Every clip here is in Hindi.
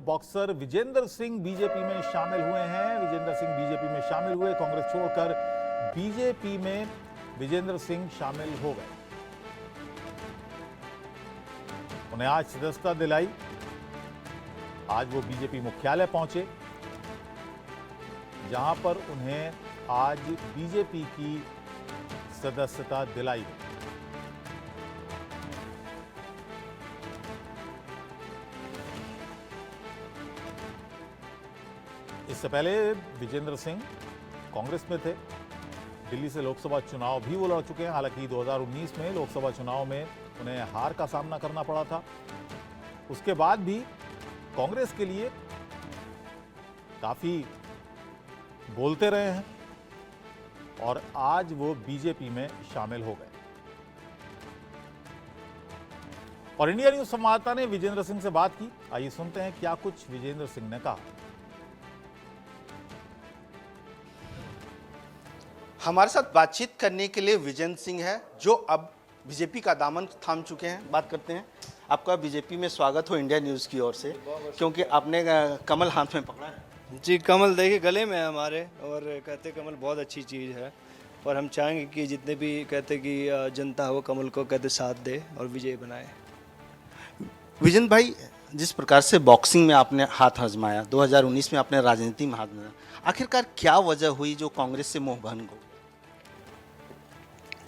बॉक्सर विजेंद्र सिंह बीजेपी में शामिल हुए हैं। विजेंद्र सिंह बीजेपी में शामिल हुए, कांग्रेस छोड़कर बीजेपी में विजेंद्र सिंह शामिल हो गए। उन्हें आज सदस्यता दिलाई। आज वो बीजेपी मुख्यालय पहुंचे, जहां पर उन्हें आज बीजेपी की सदस्यता दिलाई गई। इससे पहले विजेंद्र सिंह कांग्रेस में थे। दिल्ली से लोकसभा चुनाव भी वो लड़ चुके हैं। हालांकि 2019 में लोकसभा चुनाव में उन्हें हार का सामना करना पड़ा था। उसके बाद भी कांग्रेस के लिए काफी बोलते रहे हैं और आज वो बीजेपी में शामिल हो गए। और इंडिया न्यूज संवाददाता ने विजेंद्र सिंह से बात की। आइए सुनते हैं क्या कुछ विजेंद्र सिंह ने कहा। हमारे साथ बातचीत करने के लिए विजेंद्र सिंह है, जो अब बीजेपी का दामन थाम चुके हैं। बात करते हैं। आपका बीजेपी में स्वागत हो इंडिया न्यूज़ की ओर से, क्योंकि आपने कमल हाथ में पकड़ा है। जी, कमल देखिए गले में है हमारे, और कहते कमल बहुत अच्छी चीज़ है, और हम चाहेंगे कि जितने भी कहते कि जनता है वो कमल को कहते साथ दे और विजय बनाए। विजेंद्र भाई, जिस प्रकार से बॉक्सिंग में आपने हाथ आजमाया, 2019 में आपने राजनीति में हाथ आजमाया, आखिरकार क्या वजह हुई जो कांग्रेस से मोह भंग हो?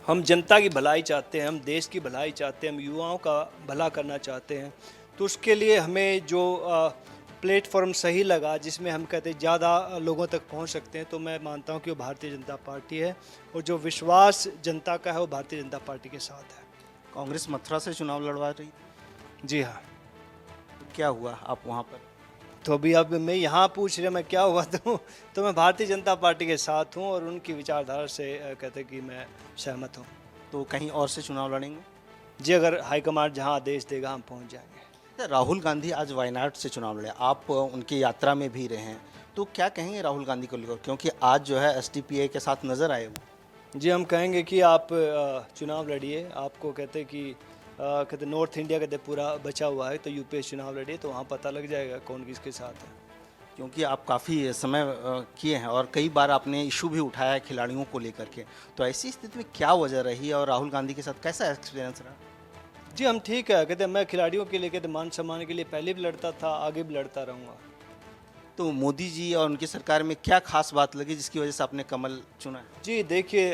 हम जनता की भलाई चाहते हैं, हम देश की भलाई चाहते हैं, हम युवाओं का भला करना चाहते हैं। तो उसके लिए हमें जो प्लेटफॉर्म सही लगा, जिसमें हम कहते ज़्यादा लोगों तक पहुंच सकते हैं, तो मैं मानता हूं कि वो भारतीय जनता पार्टी है, और जो विश्वास जनता का है वो भारतीय जनता पार्टी के साथ है। कांग्रेस मथुरा से चुनाव लड़वा रही, जी हाँ। क्या हुआ आप वहाँ पर? तो अभी अब मैं यहाँ पूछ रहे मैं क्या हुआ, तो मैं भारतीय जनता पार्टी के साथ हूँ और उनकी विचारधारा से कहते कि मैं सहमत हूँ। तो कहीं और से चुनाव लड़ेंगे? जी, अगर हाईकमान जहाँ आदेश देगा हम पहुँच जाएंगे। राहुल गांधी आज वायनाड से चुनाव लड़े, आप उनकी यात्रा में भी रहे हैं, तो क्या कहेंगे राहुल गांधी को लेकर, क्योंकि आज जो है एसडीपीआई के साथ नजर आए वो? जी, हम कहेंगे कि आप चुनाव लड़िए। आपको कहते कि कहते नॉर्थ इंडिया कहते पूरा बचा हुआ है, तो यूपी चुनाव लड़िए, तो वहाँ पता लग जाएगा कौन किसके साथ है। क्योंकि आप काफ़ी समय किए हैं और कई बार आपने इशू भी उठाया है खिलाड़ियों को लेकर के, तो ऐसी स्थिति में क्या वजह रही और राहुल गांधी के साथ कैसा एक्सपीरियंस रहा? जी, हम ठीक है। कहते मैं खिलाड़ियों के लिए कहते मान सम्मान के लिए पहले भी लड़ता था, आगे भी लड़ता रहूँगा। तो मोदी जी और उनकी सरकार में क्या खास बात लगी जिसकी वजह से आपने कमल चुना? जी देखिए,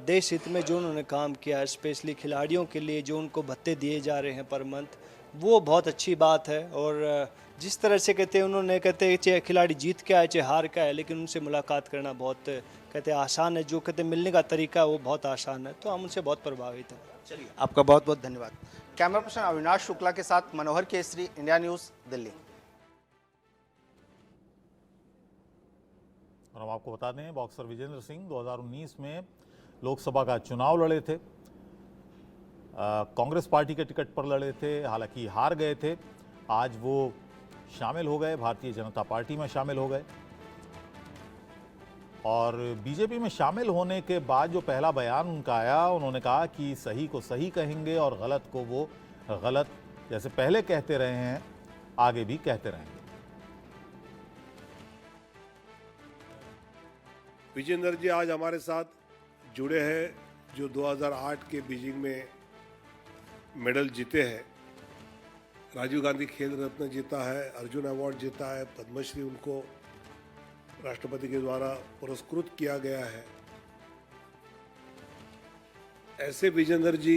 देश हित में जो उन्होंने काम किया है, स्पेशली खिलाड़ियों के लिए जो उनको भत्ते दिए जा रहे हैं पर मंथ, वो बहुत अच्छी बात है। और जिस तरह से कहते हैं उन्होंने कहते चाहे खिलाड़ी जीत के आए चाहे हार के आए, लेकिन उनसे मुलाकात करना बहुत कहते आसान है। जो कहते मिलने का तरीका है वो बहुत आसान है, तो हम उनसे बहुत प्रभावित हैं। चलिए, आपका बहुत बहुत धन्यवाद। कैमरा पर्सन अविनाश शुक्ला के साथ मनोहर केसरी, इंडिया न्यूज़, दिल्ली। और हम आपको बता दें, बॉक्सर विजेंद्र सिंह 2019 में लोकसभा का चुनाव लड़े थे। कांग्रेस पार्टी के टिकट पर लड़े थे, हालांकि हार गए थे। आज वो शामिल हो गए, भारतीय जनता पार्टी में शामिल हो गए। और बीजेपी में शामिल होने के बाद जो पहला बयान उनका आया, उन्होंने कहा कि सही को सही कहेंगे और गलत को वो गलत, जैसे पहले कहते रहे हैं आगे भी कहते रहेंगे। विजेंद्र जी आज हमारे साथ जुड़े हैं, जो 2008 के बीजिंग में मेडल जीते हैं। राजीव गांधी खेल रत्न जीता है, अर्जुन अवार्ड जीता है, पद्मश्री उनको राष्ट्रपति के द्वारा पुरस्कृत किया गया है। ऐसे विजेंद्र जी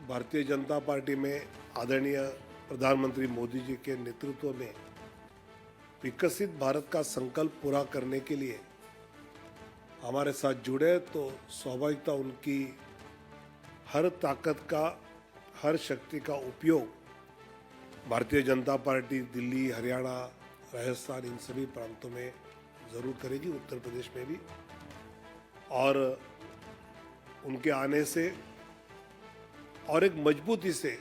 भारतीय जनता पार्टी में आदरणीय प्रधानमंत्री मोदी जी के नेतृत्व में विकसित भारत का संकल्प पूरा करने के लिए हमारे साथ जुड़े, तो स्वाभाविकता उनकी हर ताकत का, हर शक्ति का उपयोग भारतीय जनता पार्टी दिल्ली, हरियाणा, राजस्थान, इन सभी प्रांतों में ज़रूर करेगी, उत्तर प्रदेश में भी। और उनके आने से और एक मजबूती से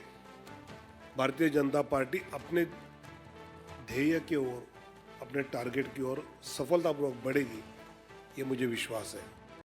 भारतीय जनता पार्टी अपने ध्येय की ओर, अपने टारगेट की ओर सफलतापूर्वक बढ़ेगी, ये मुझे विश्वास है।